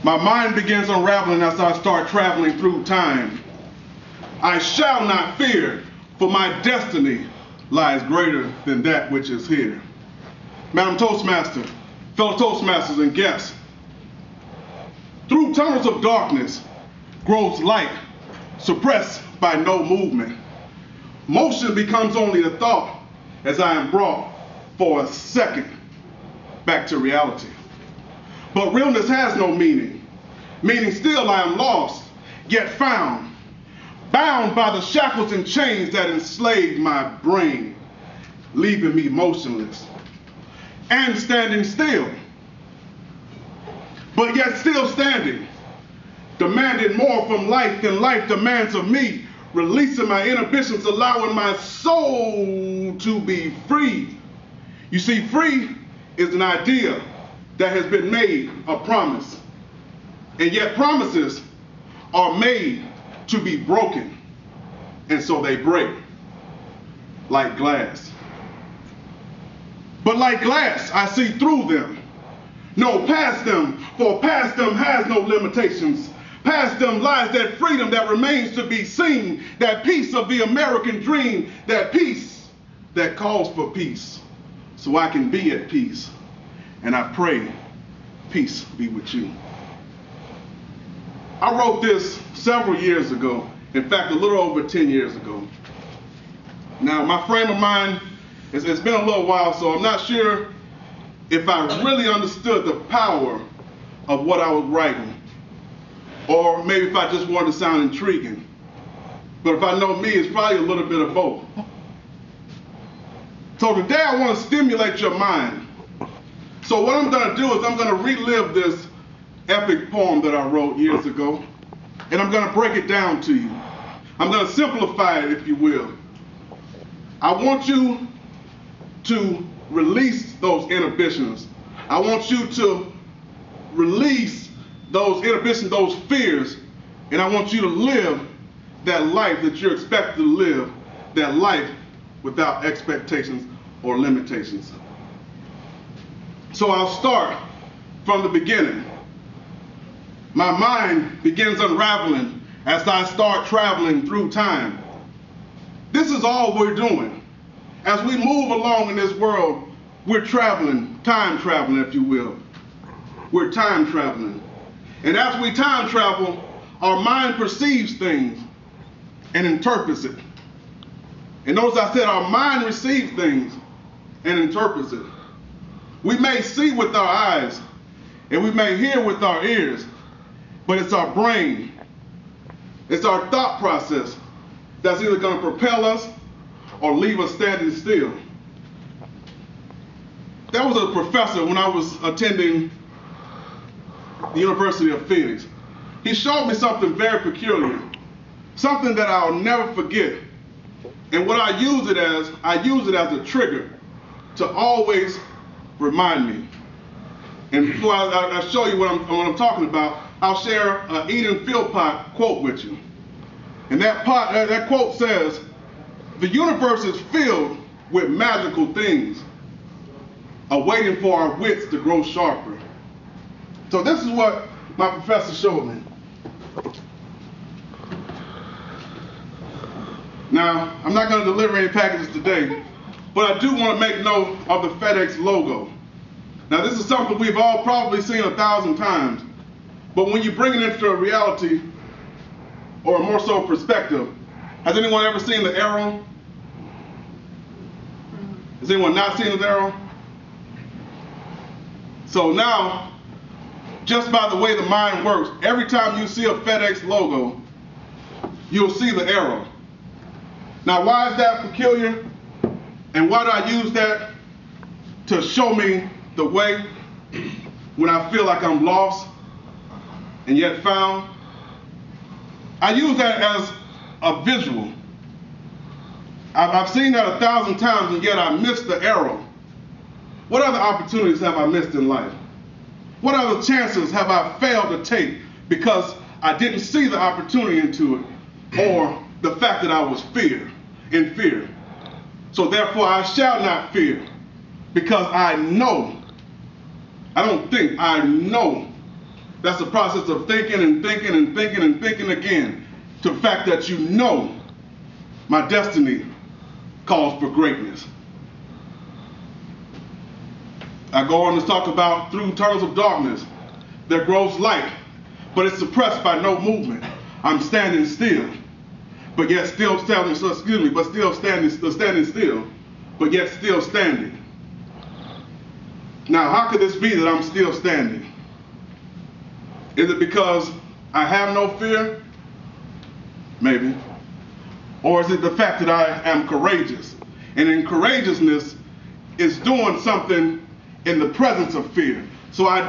My mind begins unraveling as I start traveling through time. I shall not fear, for my destiny lies greater than that which is here. Madam Toastmaster, fellow Toastmasters and guests, through tunnels of darkness grows light, suppressed by no movement. Motion becomes only a thought as I am brought for a second back to reality. But realness has no meaning, meaning still I am lost, yet found, bound by the shackles and chains that enslaved my brain, leaving me motionless and standing still, but yet still standing, demanding more from life than life demands of me, releasing my inhibitions, allowing my soul to be free. You see, free is an idea that has been made a promise, and yet promises are made to be broken, and so they break like glass. But like glass, I see through them, no past them, for past them has no limitations. Past them lies that freedom that remains to be seen, that peace of the American dream, that peace that calls for peace, so I can be at peace. And I pray peace be with you. I wrote this several years ago, in fact, a little over 10 years ago. Now, my frame of mind, it's been a little while, so I'm not sure if I really understood the power of what I was writing, or maybe if I just wanted to sound intriguing. But if I know me, it's probably a little bit of both. So today I want to stimulate your mind. So what I'm going to do is I'm going to relive this epic poem that I wrote years ago, and I'm going to break it down to you. I'm going to simplify it, if you will. I want you to release those inhibitions. I want you to release those inhibitions, those fears, and I want you to live that life that you're expected to live, that life without expectations or limitations. So I'll start from the beginning. My mind begins unraveling as I start traveling through time. This is all we're doing. As we move along in this world, we're traveling, time traveling, if you will. We're time traveling. And as we time travel, our mind perceives things and interprets it. And notice I said our mind receives things and interprets it. We may see with our eyes and we may hear with our ears, but it's our brain, it's our thought process that's either going to propel us or leave us standing still. There was a professor when I was attending the University of Phoenix. He showed me something very peculiar, something that I'll never forget. And what I use it as a trigger to always remind me. And before I show you what I'm talking about, I'll share an Eden Philpott quote with you. And that quote says, "The universe is filled with magical things, awaiting for our wits to grow sharper." So this is what my professor showed me. Now, I'm not going to deliver any packages today, but I do want to make note of the FedEx logo. Now, this is something we've all probably seen 1,000 times, but when you bring it into a reality, or more so perspective, has anyone ever seen the arrow? Has anyone not seen the arrow? So now, just by the way the mind works, every time you see a FedEx logo, you'll see the arrow. Now, why is that peculiar? And why do I use that? To show me the way when I feel like I'm lost and yet found. I use that as a visual. I've seen that 1,000 times and yet I missed the arrow. What other opportunities have I missed in life? What other chances have I failed to take because I didn't see the opportunity into it, or the fact that I was in fear? So therefore I shall not fear, because I know I don't think, I know. That's the process of thinking and thinking and thinking and thinking again, to the fact that you know my destiny calls for greatness. I go on to talk about through tunnels of darkness, there grows light, but it's suppressed by no movement. I'm standing still, but yet still standing, standing still, but yet still standing. Now, how could this be that I'm still standing? Is it because I have no fear? Maybe. Or is it the fact that I am courageous? And in courageousness is doing something in the presence of fear. So I